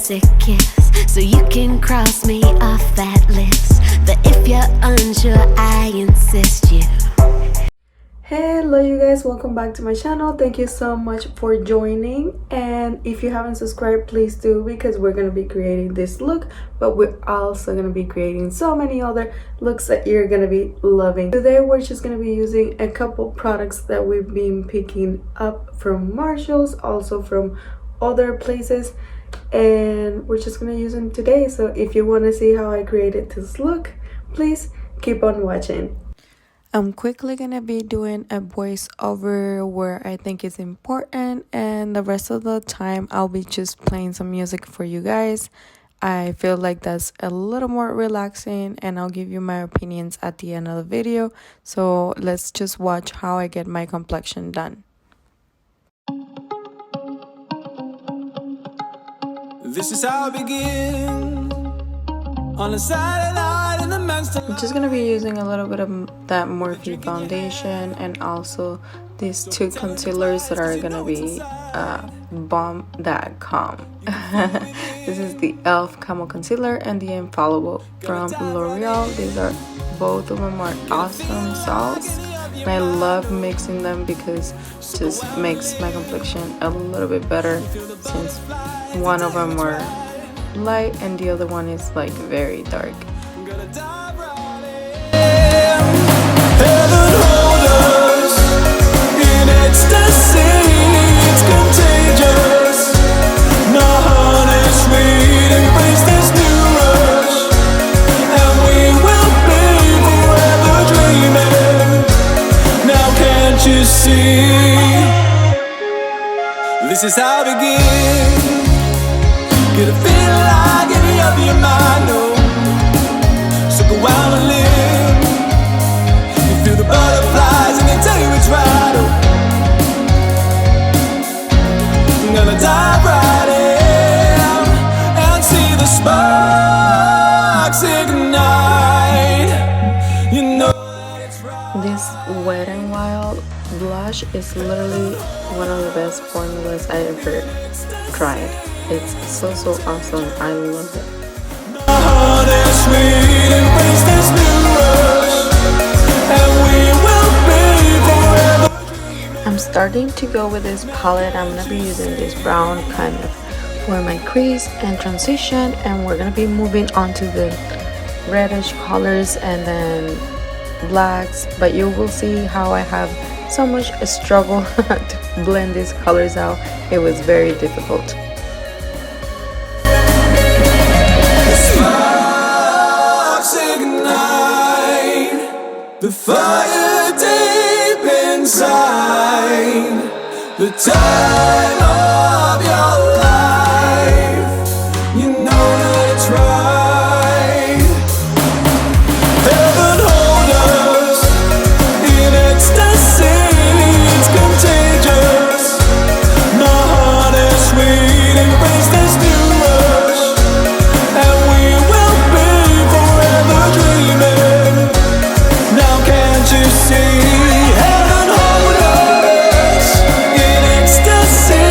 romantic kiss, so you can cross me off that list. But if you're unsure, I insist you. Hello you guys, welcome back to my channel. Thank you so much for joining, and if you haven't subscribed, please do, because we're going to be creating this look, but we're also going to be creating so many other looks that you're going to be loving. Today we're just going to be using a couple products that we've been picking up from Marshals, also from other places, and we're just going to use them today. So if you want to see how I created this look, please keep on watching. I'm quickly gonna be doing a voiceover where I think it's important, and the rest of the time I'll be just playing some music for you guys. I feel like that's a little more relaxing, and I'll give you my opinions at the end of the video. So let's just watch how I get my complexion done. This is how I begin on a Saturday night in the Manchester. I'm just gonna be using a little bit of that Morphe Foundation and also these two concealers that are gonna be bomb.com. This is the e.l.f. Camo Concealer and the Infallible from L'Oreal. These are, both of them are awesome salts, and I love mixing them because it just makes my complexion a little bit better, since one of them are light and the other one is like very dark. Heaven hold us in ecstasy, it's contagious. No honey sweet, embrace this new rush, and we will be forever dreaming. Now can't you see? This is how I begin. Get a feel like any of your mind, no. So go out and live. You feel the butterflies and they tell you it's right, oh. I'm gonna dive right in and see the sparks ignite. You know it's right. This Wet n Wild blush is literally one of the best formulas I ever tried. It's so awesome. I love it. I'm starting to go with this palette. I'm gonna be using this brown kind of for my crease and transition, and we're gonna be moving on to the reddish colors and then blacks, but you will see how I have so much struggle to blend these colors out. It was very difficult. The fire deep inside, the time of your life, you know that it's right. Heaven hold us in ecstasy, it's contagious. My heart is sweet, embrace this new rush, and we will be forever dreaming. Now can't you see? Heaven hold us in ecstasy,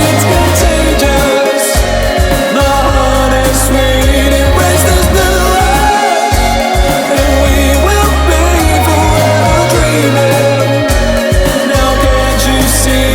it's contagious. My heart is sweet, embrace this new rush, and we will be forever dreaming. Now can't you see?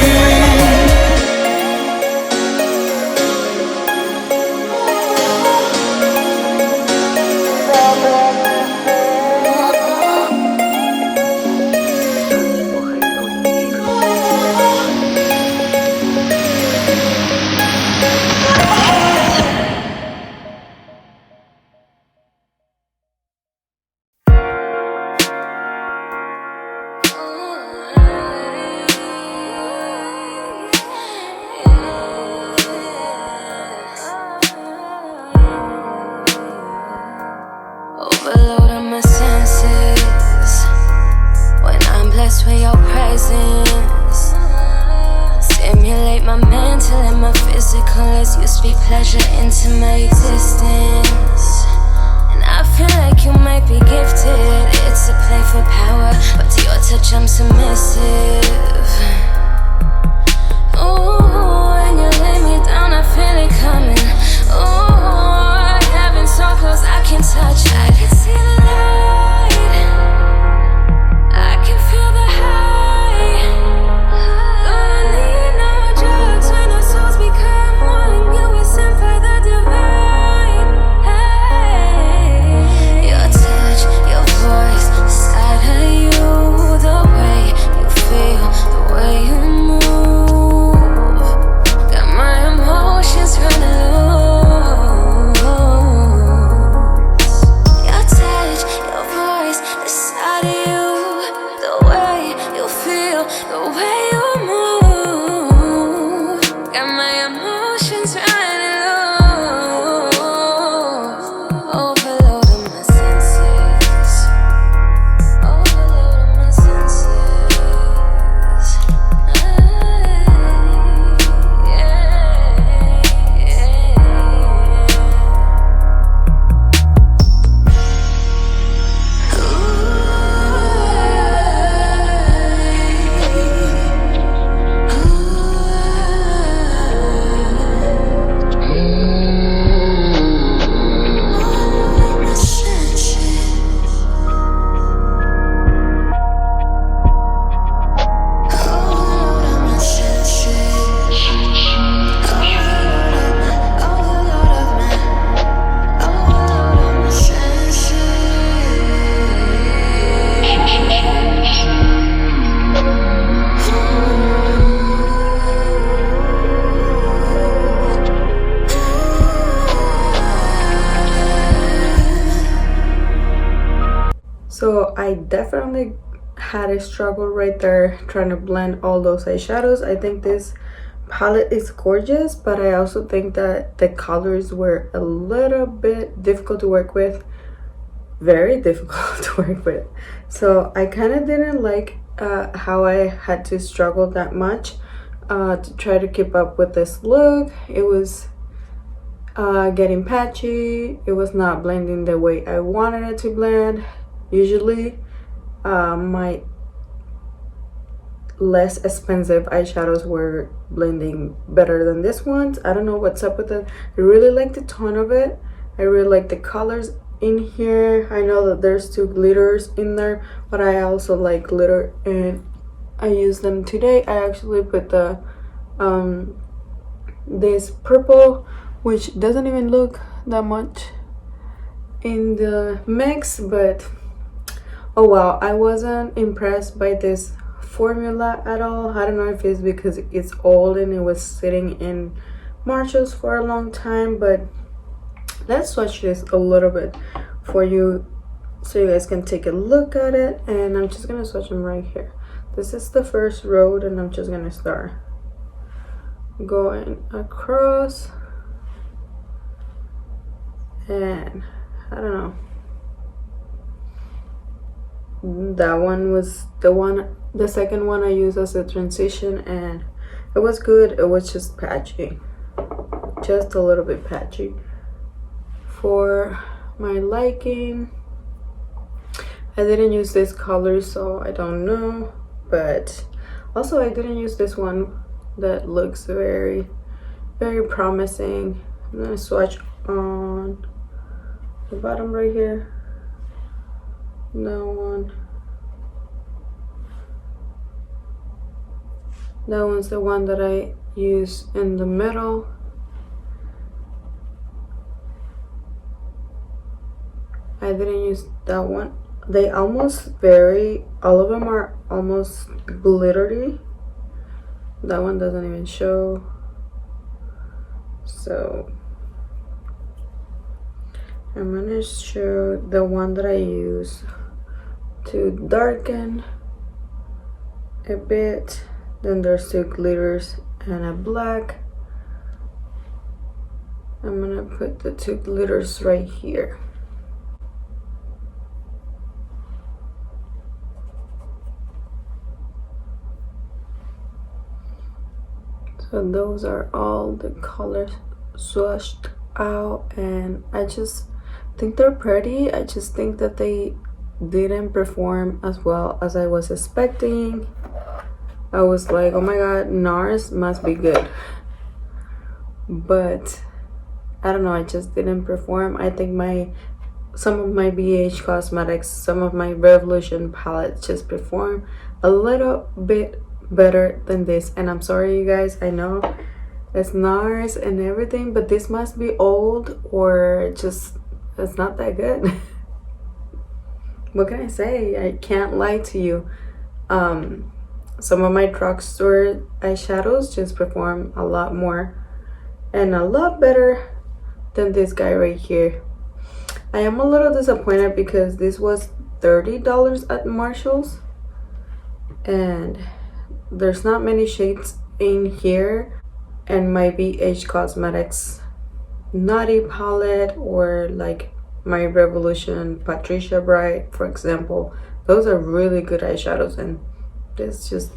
Overload on my senses when I'm blessed with your presence. Stimulate my mental and my physical as you speak pleasure into my existence. And I feel like you might be gifted. It's a play for power, but to your touch I'm submissive. Ooh, when you lay me down I feel it coming. definitely had a struggle right there trying to blend all those eyeshadows. I think this palette is gorgeous, but I also think that the colors were a little bit difficult to work with, very difficult to work with. So I kind of didn't like how I had to struggle that much to try to keep up with this look. It was getting patchy. It was not blending the way I wanted it to blend. Usually my less expensive eyeshadows were blending better than this ones. I don't know what's up with it. I really like the tone of it. I really like the colors in here. I know that there's 2 glitters in there, but I also like glitter and I use them today. I actually put the this purple, which doesn't even look that much in the mix, but oh wow, I wasn't impressed by this formula at all. I don't know if it's because it's old and it was sitting in Marshals for a long time, but let's swatch this a little bit for you so you guys can take a look at it. And I'm just gonna swatch them right here. This is the first road and I'm just gonna start going across, and I don't know, that one was the second one I used as a transition, and it was good. It was just patchy, just a little bit patchy for my liking. I didn't use this color, so I don't know, but also I didn't use this one that looks very promising. I'm gonna swatch on the bottom right here. That one. That one's the one that I use in the middle. I didn't use that one. They almost all of them are almost glittery. That one doesn't even show. So I'm gonna show the one that I use to darken a bit. Then there's 2 glitters and a black. I'm gonna put the 2 glitters right here. So those are all the colors swatched out, and I just think they're pretty. I just think that they didn't perform as well as I was expecting. I was like, oh my god, Nars must be good, but I don't know, I just didn't perform. I think some of my BH Cosmetics, some of my Revolution palettes just perform a little bit better than this. And I'm sorry you guys, I know it's Nars and everything, but this must be old or just it's not that good. What can I say? I can't lie to you. Some of my drugstore eyeshadows just perform a lot more and a lot better than this guy right here. I am a little disappointed because this was $30 at Marshals and there's not many shades in here, and my BH Cosmetics Naughty palette or like my Revolution Patricia Bright, for example, those are really good eyeshadows, and this just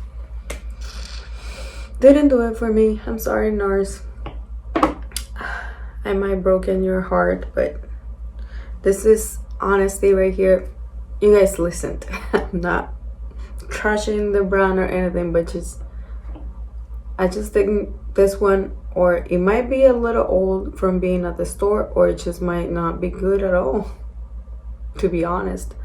didn't do it for me. I'm sorry, Nars. I might broken your heart, but this is honestly right here. You guys listened. I'm not trashing the brand or anything, but I just think this one, or it might be a little old from being at the store, or it just might not be good at all, to be honest.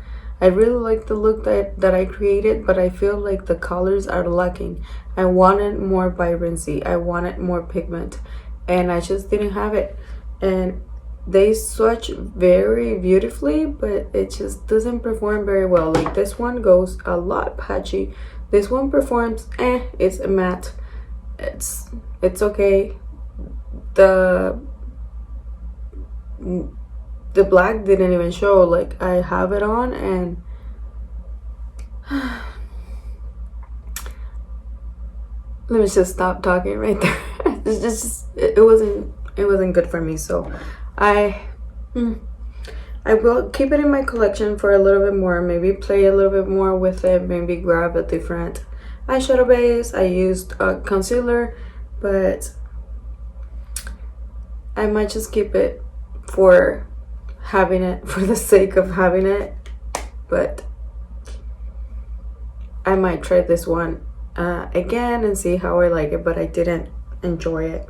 I really like the look that I created, but I feel like the colors are lacking. I wanted more vibrancy, I wanted more pigment, and I just didn't have it. And they swatch very beautifully, but it just doesn't perform very well. Like this one goes a lot patchy. This one performs it's a matte. It's okay. The black didn't even show. Like I have it on and let me just stop talking right there. It wasn't good for me, so I will keep it in my collection for a little bit more, maybe play a little bit more with it, maybe grab a different eyeshadow base. I used a concealer, but I might just keep it for having it, for the sake of having it. But I might try this one again and see how I like it, but I didn't enjoy it.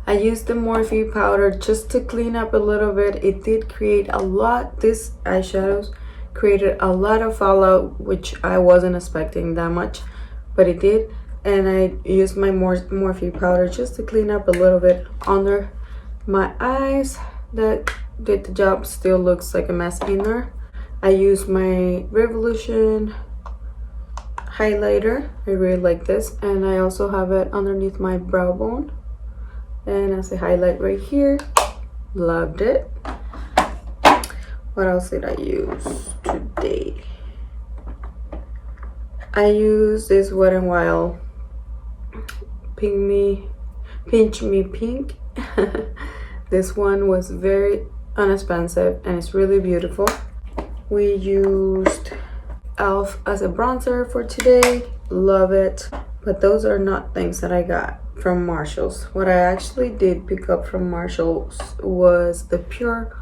I used the Morphe powder just to clean up a little bit. It did create a lot, this eyeshadows created a lot of fallout, which I wasn't expecting that much, but it did. And I used my Morphe powder just to clean up a little bit under my eyes. That did the job. Still looks like a mess in there. I used my Revolution highlighter. I really like this, and I also have it underneath my brow bone and as a highlight right here. Loved it. What else did I use today? I used this Wet n Wild Pinch Me Pink. This one was very inexpensive and it's really beautiful. We used Elf as a bronzer for today. Love it. But those are not things that I got from Marshals. What I actually did pick up from Marshals was the PUR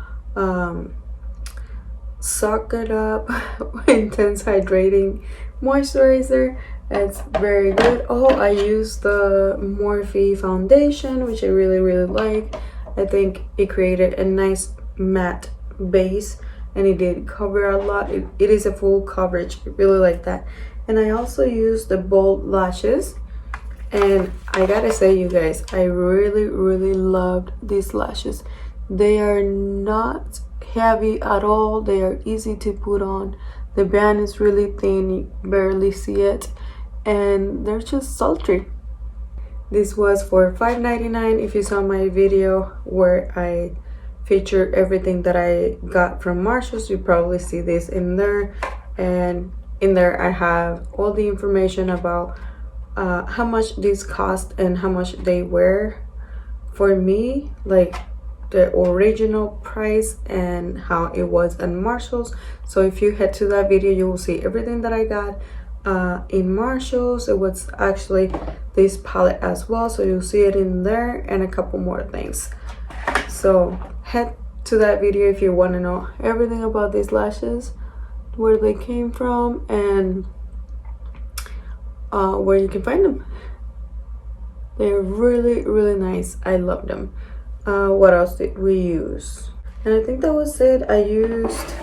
Soak It Up Intense Hydrating Moisturizer. It's very good. Oh, I used the Morphe Foundation, which I really like. I think it created a nice matte base, and it did cover a lot. It is a full coverage. I really like that. And I also used the bold lashes, and I gotta say, you guys, I really loved these lashes. They are not heavy at all. They are easy to put on. The band is really thin, you barely see it, and they're just sultry. This was for $5.99. If you saw my video where I feature everything that I got from Marshals, you probably see this in there. And in there I have all the information about how much these cost and how much they were for me, like the original price and how it was at Marshals. So if you head to that video, you will see everything that I got in Marshals. It was actually this palette as well, so you'll see it in there, and a couple more things. So head to that video if you want to know everything about these lashes, where they came from, and where you can find them. They're really nice. I love them. What else did we use? And I think that was it. I used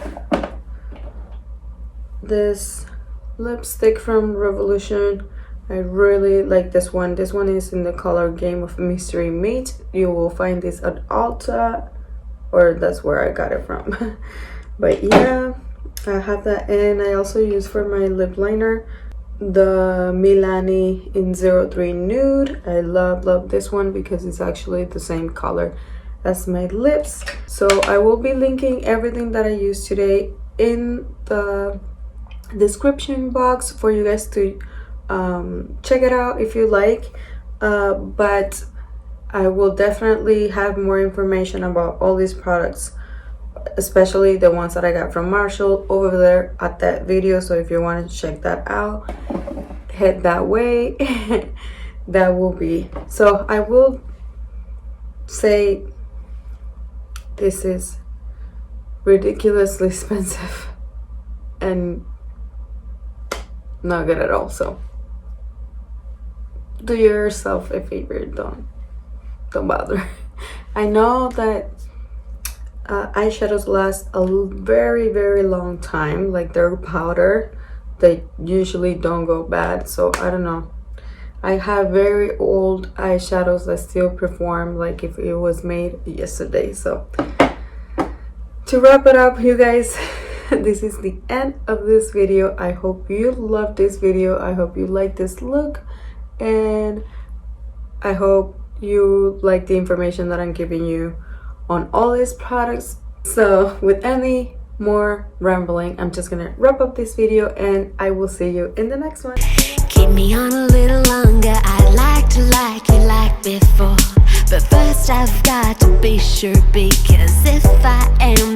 this lipstick from Revolution. I really like this one. This one is in the color Game of Mystery Meat. You will find this at Ulta, or that's where I got it from. But yeah, I have that. And I also use for my lip liner the Milani in 03 Nude. I love this one because it's actually the same color as my lips. So I will be linking everything that I used today in the description box for you guys to check it out if you like. But I will definitely have more information about all these products, especially the ones that I got from Marshall, over there at that video. So if you want to check that out, head that way. That will be. So I will say this is ridiculously expensive and not good at all. So do yourself a favor, don't bother. I know that eyeshadows last a very long time, like they're powder, they usually don't go bad. So I don't know, I have very old eyeshadows that still perform like if it was made yesterday. So to wrap it up, you guys, this is the end of this video. I hope you loved this video. I hope you like this look, and I hope you like the information that I'm giving you on all these products. So with any more rambling. I'm just gonna wrap up this video and I will see you in the next one. Keep me on a little longer. I'd like to like you like before, but first I've got to be sure, because if I am